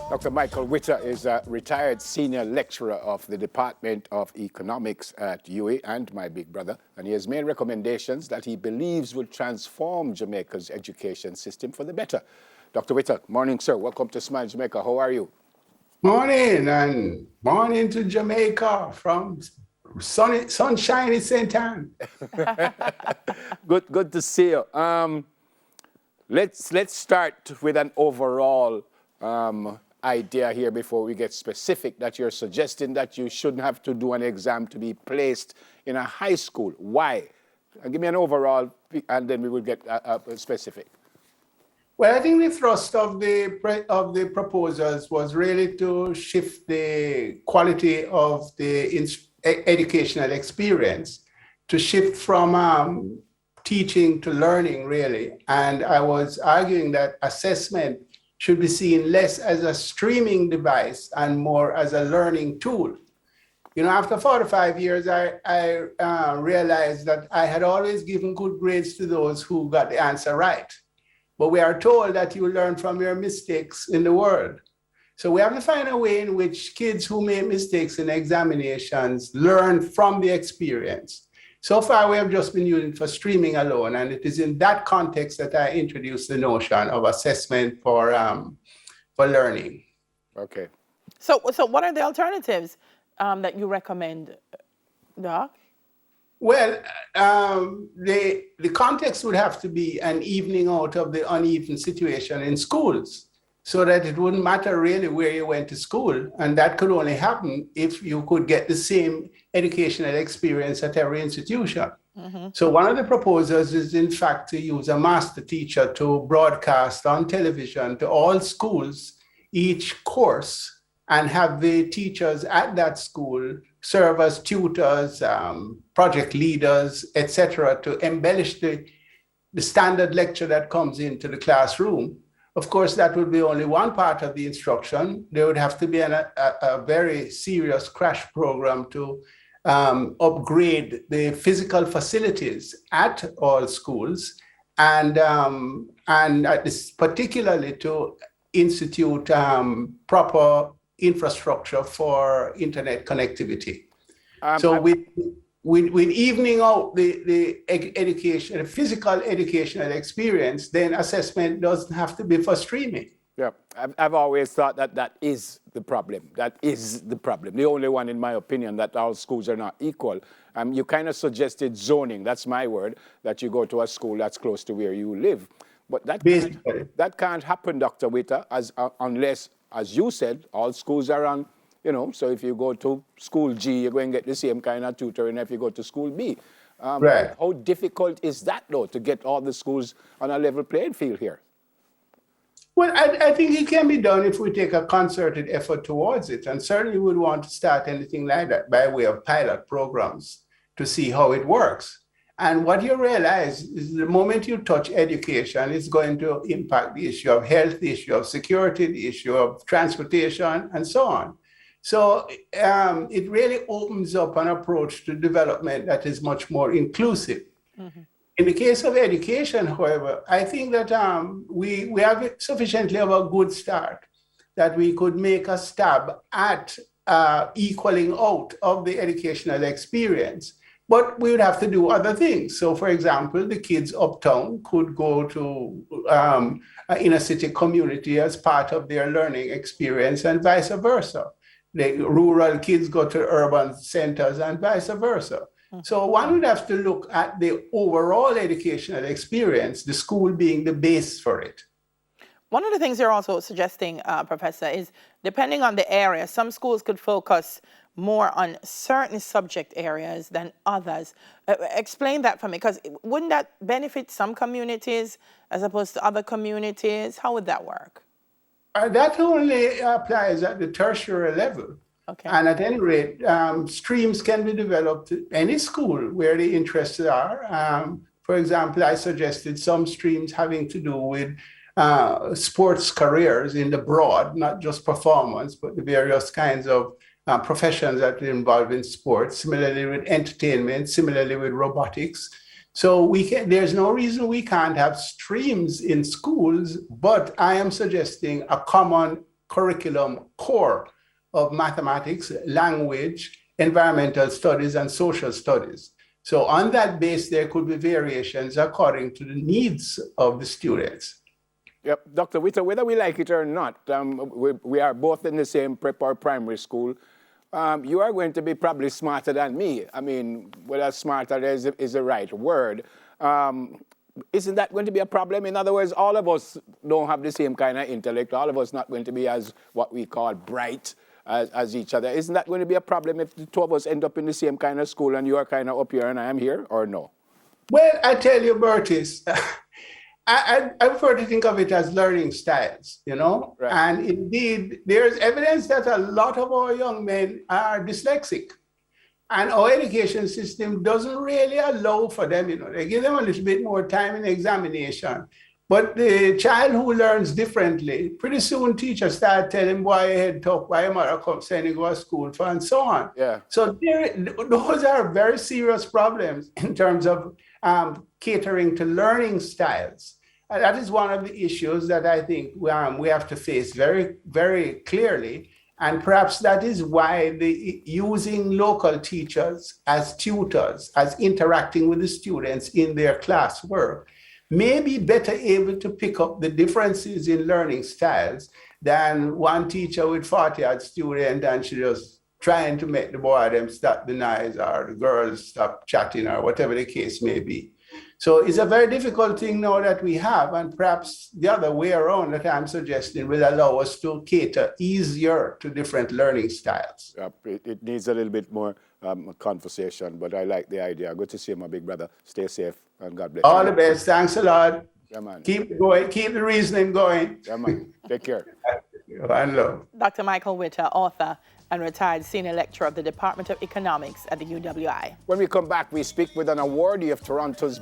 Dr. Michael Witter is a retired senior lecturer of the Department of Economics at UWI and my big brother, and he has made recommendations that he believes will transform Jamaica's education system for the better. Dr. Witter, morning, sir. Welcome to Smile Jamaica. How are you? Morning and morning to Jamaica from sunshiny St. Anne. Good to see you. Let's start with an overall idea here before we get specific, that you're suggesting that you shouldn't have to do an exam to be placed in a high school. Why? Give me an overall, and then we will get specific. Well, I think the thrust of the proposals was really to shift the quality of the educational experience, to shift from teaching to learning, really. And I was arguing that assessment should be seen less as a streaming device and more as a learning tool. You know, after 45 years, I realized that I had always given good grades to those who got the answer right. But we are told that you learn from your mistakes in the world. So we have to find a way in which kids who make mistakes in examinations learn from the experience. So far, we have just been using it for streaming alone, and it is in that context that I introduced the notion of assessment for learning. Okay. So what are the alternatives that you recommend, Doc? Well, the context would have to be an evening out of the uneven situation in schools, so that it wouldn't matter really where you went to school. And that could only happen if you could get the same educational experience at every institution. Mm-hmm. So one of the proposals is, in fact, to use a master teacher to broadcast on television to all schools each course, and have the teachers at that school serve as tutors, project leaders, etc., to embellish the standard lecture that comes into the classroom. Of course, that would be only one part of the instruction. There would have to be a very serious crash program to upgrade the physical facilities at all schools, and particularly to institute proper infrastructure for internet connectivity. So with evening out the education, the physical educational experience, then assessment doesn't have to be for streaming. Yeah, I've always thought that is the problem. That is the problem. The only one, in my opinion, that all schools are not equal. You kind of suggested zoning, that's my word, that you go to a school that's close to where you live. But that can't happen, Dr. Witter, unless, as you said, all schools are on, so if you go to school G, you're going to get the same kind of tutoring if you go to school B. Right. How difficult is that, though, to get all the schools on a level playing field here? Well, I think it can be done if we take a concerted effort towards it, and certainly would want to start anything like that by way of pilot programs to see how it works. And what you realize is the moment you touch education, it's going to impact the issue of health, the issue of security, the issue of transportation, and so on. So it really opens up an approach to development that is much more inclusive. Mm-hmm. In the case of education, however, I think that we have sufficiently of a good start that we could make a stab at equaling out of the educational experience. But we would have to do other things. So, for example, the kids uptown could go to an inner city community as part of their learning experience, and vice versa. The rural kids go to urban centers and vice versa. Mm-hmm. So one would have to look at the overall educational experience, the school being the base for it. One of the things you're also suggesting, Professor, is depending on the area, some schools could focus more on certain subject areas than others. Explain that for me, because wouldn't that benefit some communities as opposed to other communities? How would that work? That only applies at the tertiary level. Okay. And at any rate, streams can be developed at any school where the interests are. For example, I suggested some streams having to do with sports careers in the broad, not just performance, but the various kinds of professions that are involved in sports, similarly with entertainment, similarly with robotics. So there's no reason we can't have streams in schools, but I am suggesting a common curriculum core of mathematics, language, environmental studies, and social studies. So on that base, there could be variations according to the needs of the students. Yep, Dr. Witter, whether we like it or not, we are both in the same prep or primary school. You are going to be probably smarter than me. I mean, whether smarter is the right word. Isn't that going to be a problem? In other words, all of us don't have the same kind of intellect. All of us not going to be as what we call bright as each other. Isn't that going to be a problem if the two of us end up in the same kind of school and you are kind of up here and I am here, or no? Well, I tell you, Bertis, I prefer to think of it as learning styles, you know? Right. And indeed, there's evidence that a lot of our young men are dyslexic. And our education system doesn't really allow for them, you know, they give them a little bit more time in examination. But the child who learns differently, pretty soon teachers start telling boy head talk, why your mother come saying you go to school for, and so on. Yeah. So those are very serious problems in terms of catering to learning styles. And that is one of the issues that I think we have to face very, very clearly. And perhaps that is why using local teachers as tutors, as interacting with the students in their classwork, may be better able to pick up the differences in learning styles than one teacher with 40-odd students and she just trying to make the boy them stop the noise or the girls stop chatting or whatever the case may be. So it's a very difficult thing now that we have, and perhaps the other way around that I'm suggesting will allow us to cater easier to different learning styles. It needs a little bit more conversation, but I like the idea. Good to see you, my big brother. Stay safe, and God bless you. All the best. Thanks a lot. Yeah, man. Keep it going. Keep the reasoning going. Yeah, man. Take care. And love. Dr. Michael Witter, author and retired senior lecturer of the Department of Economics at the UWI. When we come back, we speak with an awardee of Toronto's